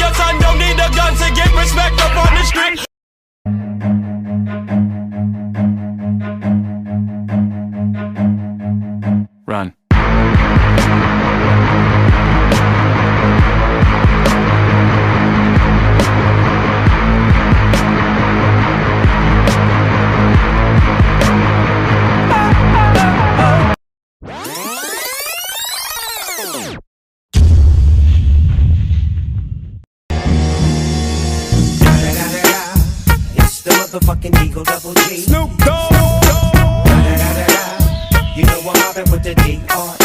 your son don't need a gun to get respect up on the street. Run. It's the motherfucking Eagle Double G. Snoop Dogg. You know I'm mobbing with the D.R.